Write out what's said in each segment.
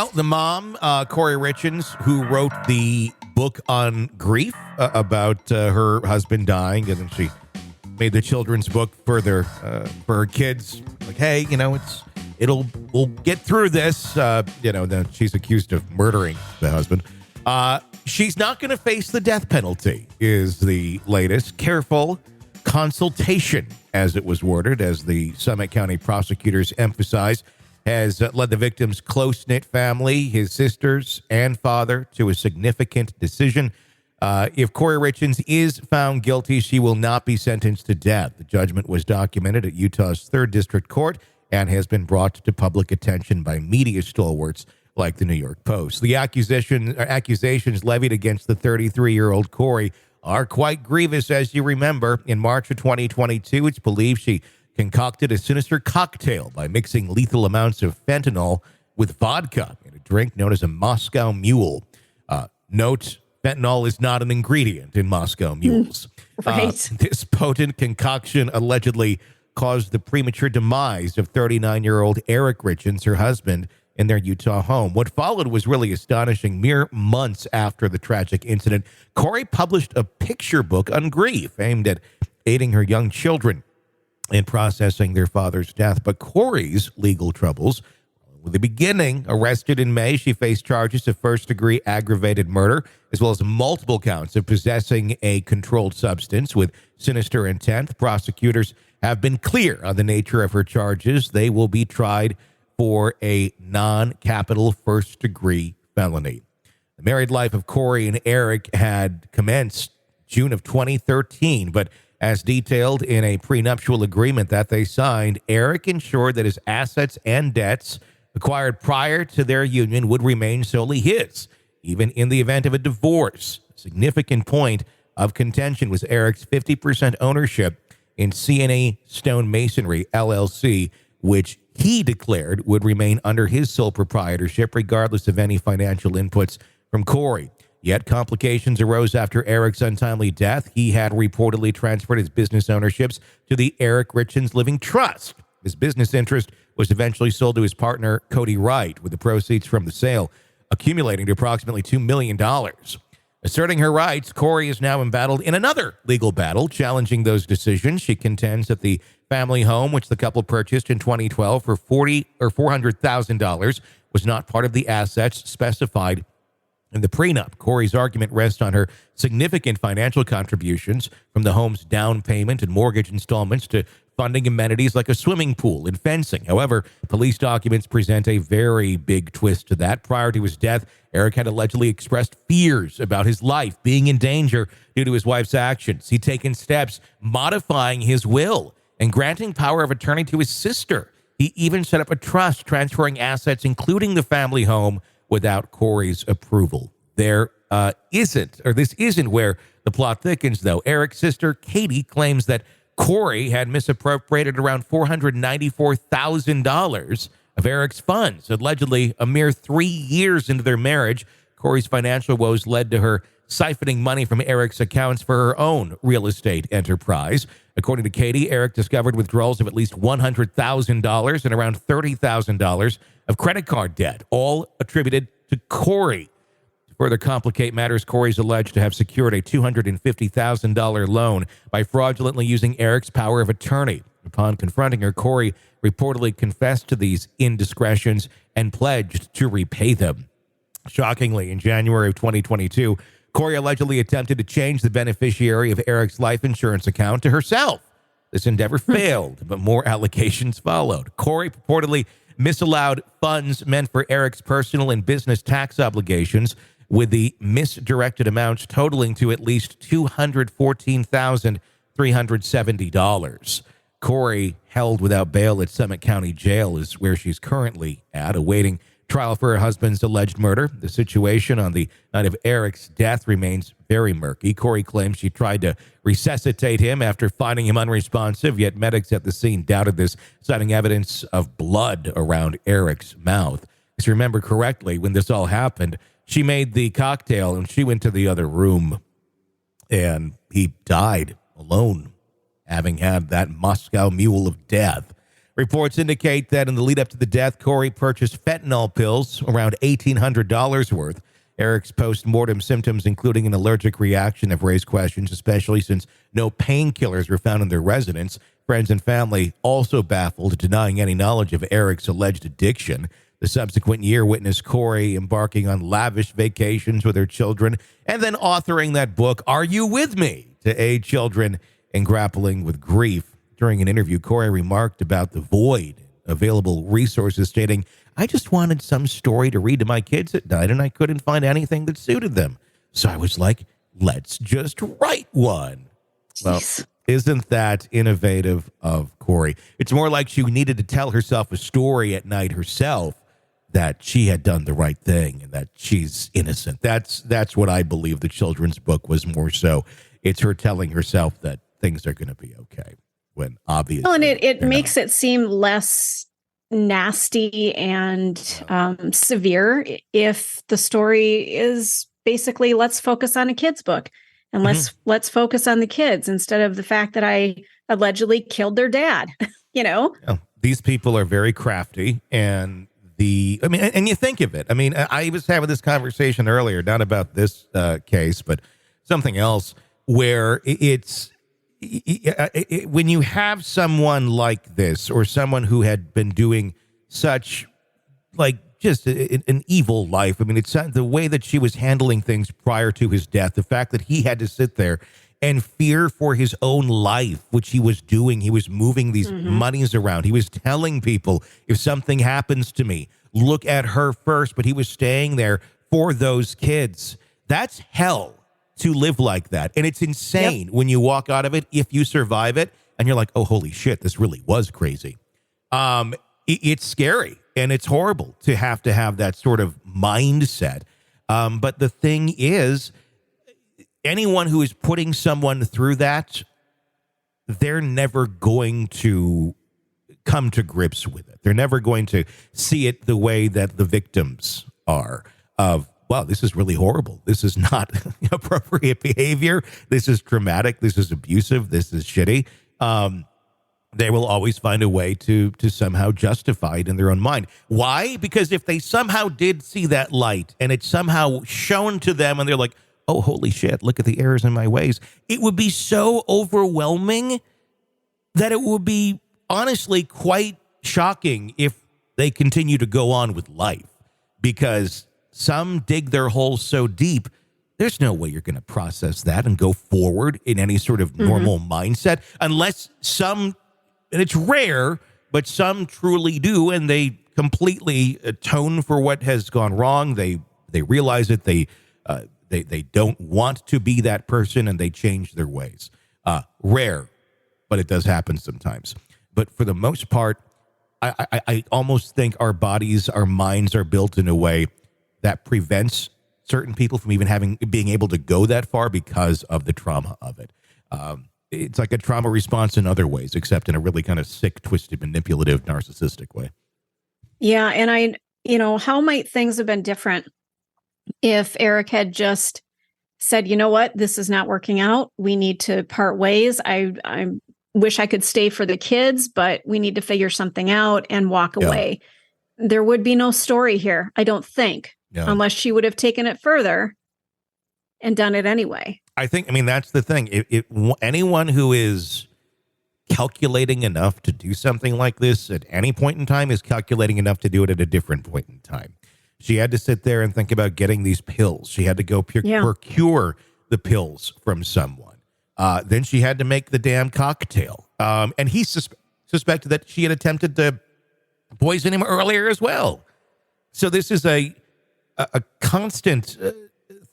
Well, the mom, Kouri Richins, who wrote the book on grief about her husband dying, and then she made the children's book for her kids. Like, hey, we'll get through this. Then she's accused of murdering the husband. She's not going to face the death penalty, is the latest. Careful consultation, as it was worded, as the Summit County prosecutors emphasize, has led the victim's close-knit family, his sisters and father, to a significant decision. If Kouri Richins is found guilty, she will not be sentenced to death. The judgment was documented at Utah's 3rd District Court and has been brought to public attention by media stalwarts like the New York Post. The accusations levied against the 33-year-old Kouri are quite grievous, as you remember. In March of 2022, it's believed she concocted a sinister cocktail by mixing lethal amounts of fentanyl with vodka in a drink known as a Moscow Mule. Note, fentanyl is not an ingredient in Moscow Mules. Right. This potent concoction allegedly caused the premature demise of 39-year-old Eric Richins, her husband, in their Utah home. What followed was really astonishing. Mere months after the tragic incident, Kouri published a picture book on grief aimed at aiding her young children in processing their father's death. But Kouri's legal troubles, with the beginning, arrested in May, she faced charges of first-degree aggravated murder, as well as multiple counts of possessing a controlled substance with sinister intent. Prosecutors have been clear on the nature of her charges. They will be tried for a non-capital first-degree felony. The married life of Kouri and Eric had commenced June of 2013, but as detailed in a prenuptial agreement that they signed, Eric ensured that his assets and debts acquired prior to their union would remain solely his, even in the event of a divorce. A significant point of contention was Eric's 50% ownership in CNA Stone Masonry, LLC, which he declared would remain under his sole proprietorship regardless of any financial inputs from Kouri. Yet complications arose after Eric's untimely death. He had reportedly transferred his business ownerships to the Eric Richins Living Trust. His business interest was eventually sold to his partner, Kouri Wright, with the proceeds from the sale accumulating to approximately $2 million. Asserting her rights, Kouri is now embattled in another legal battle, challenging those decisions. She contends that the family home, which the couple purchased in 2012 for $400,000, was not part of the assets specified in the prenup. Kouri's argument rests on her significant financial contributions, from the home's down payment and mortgage installments to funding amenities like a swimming pool and fencing. However, police documents present a very big twist to that. Prior to his death, Eric had allegedly expressed fears about his life being in danger due to his wife's actions. He'd taken steps modifying his will and granting power of attorney to his sister. He even set up a trust transferring assets, including the family home, without Kouri's approval. This isn't where the plot thickens, though. Eric's sister, Katie, claims that Kouri had misappropriated around $494,000 of Eric's funds. Allegedly, a mere 3 years into their marriage, Kouri's financial woes led to her siphoning money from Eric's accounts for her own real estate enterprise. According to Katie, Eric discovered withdrawals of at least $100,000 and around $30,000 of credit card debt, all attributed to Kouri. To further complicate matters, Kouri's alleged to have secured a $250,000 loan by fraudulently using Eric's power of attorney. Upon confronting her, Kouri reportedly confessed to these indiscretions and pledged to repay them. Shockingly, in January of 2022, Kouri allegedly attempted to change the beneficiary of Eric's life insurance account to herself. This endeavor failed, but more allegations followed. Kouri purportedly misallowed funds meant for Eric's personal and business tax obligations, with the misdirected amounts totaling to at least $214,370. Kouri, held without bail at Summit County Jail, is where she's currently at, awaiting trial for her husband's alleged murder. The situation on the night of Eric's death remains very murky. Kouri claims she tried to resuscitate him after finding him unresponsive, yet medics at the scene doubted this, citing evidence of blood around Eric's mouth. If you remember correctly, when this all happened, she made the cocktail and she went to the other room, and he died alone, having had that Moscow Mule of death. Reports indicate that in the lead up to the death, Kouri purchased fentanyl pills, around $1,800 worth. Eric's post-mortem symptoms, including an allergic reaction, have raised questions, especially since no painkillers were found in their residence. Friends and family also baffled, denying any knowledge of Eric's alleged addiction. The subsequent year witnessed Kouri embarking on lavish vacations with her children and then authoring that book, Are You With Me?, to aid children in grappling with grief. During an interview, Kouri remarked about the void available resources, stating, I just wanted some story to read to my kids at night, and I couldn't find anything that suited them. So I was like, let's just write one. Jeez. Well, isn't that innovative of Kouri? It's more like she needed to tell herself a story at night herself, that she had done the right thing and that she's innocent. That's what I believe the children's book was more so. It's her telling herself that things are going to be okay, when obviously. Well, and it makes it seem less nasty and severe if the story is basically, let's focus on a kid's book and let's focus on the kids instead of the fact that I allegedly killed their dad. Yeah, these people are very crafty, and and you think of it. I mean, I was having this conversation earlier, not about this case, but something else, where when you have someone like this, or someone who had been doing such, like, just an evil life. I mean, it's the way that she was handling things prior to his death, the fact that he had to sit there and fear for his own life, which he was doing. He was moving these monies around. He was telling people, if something happens to me, look at her first. But he was staying there for those kids. That's hell to live like that. And it's insane when you walk out of it, if you survive it, and you're like, oh, holy shit, this really was crazy. It's scary, and it's horrible to have that sort of mindset. But the thing is, anyone who is putting someone through that, they're never going to come to grips with it. They're never going to see it the way that the victims are of, wow, this is really horrible. This is not appropriate behavior. This is traumatic. This is abusive. This is shitty. They will always find a way to somehow justify it in their own mind. Why? Because if they somehow did see that light and it's somehow shown to them and they're like, oh, holy shit, look at the errors in my ways, it would be so overwhelming that it would be honestly quite shocking if they continue to go on with life, because some dig their holes so deep, there's no way you're going to process that and go forward in any sort of normal mindset, unless some, and it's rare, but some truly do, and they completely atone for what has gone wrong. They realize it. They don't want to be that person, and they change their ways. Rare, but it does happen sometimes. But for the most part, I almost think our bodies, our minds are built in a way that prevents certain people from even being able to go that far because of the trauma of it. It's like a trauma response in other ways, except in a really kind of sick, twisted, manipulative, narcissistic way. Yeah, and how might things have been different if Eric had just said, you know what, this is not working out. We need to part ways. I wish I could stay for the kids, but we need to figure something out and walk away. There would be no story here, I don't think, unless she would have taken it further and done it anyway. I mean, that's the thing. Anyone who is calculating enough to do something like this at any point in time is calculating enough to do it at a different point in time. She had to sit there and think about getting these pills. She had to go procure the pills from someone. Then she had to make the damn cocktail. And he suspected that she had attempted to poison him earlier as well. So this is a constant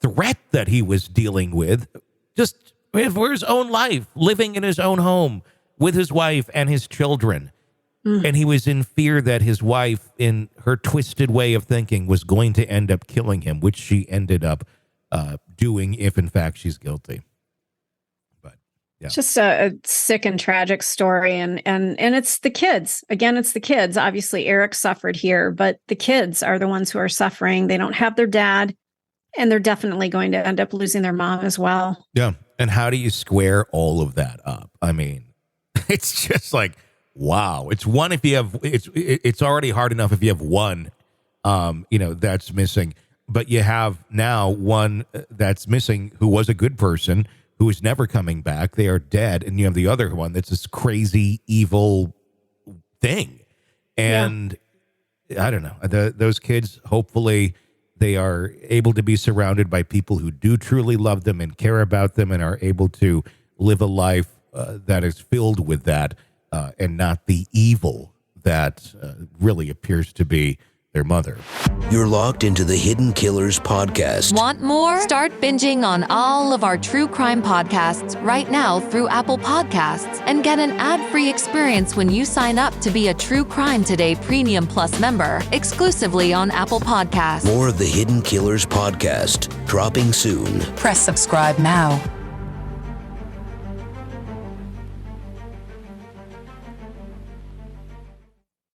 threat that he was dealing with, just for his own life, living in his own home with his wife and his children. And he was in fear that his wife, in her twisted way of thinking, was going to end up killing him, which she ended up doing if, in fact, she's guilty. But yeah, just a sick and tragic story, and it's the kids. Again, it's the kids. Obviously, Eric suffered here, but the kids are the ones who are suffering. They don't have their dad, and they're definitely going to end up losing their mom as well. Yeah, and how do you square all of that up? I mean, it's just like, Wow. It's one if you have, it's already hard enough if you have one, that's missing. But you have now one that's missing who was a good person who is never coming back. They are dead. And you have the other one that's this crazy, evil thing. And I don't know. Those kids, hopefully, they are able to be surrounded by people who do truly love them and care about them and are able to live a life that is filled with that and not the evil that really appears to be their mother. You're locked into the Hidden Killers podcast. Want more? Start binging on all of our true crime podcasts right now through Apple Podcasts and get an ad-free experience when you sign up to be a True Crime Today Premium Plus member exclusively on Apple Podcasts. More of the Hidden Killers podcast dropping soon. Press subscribe now.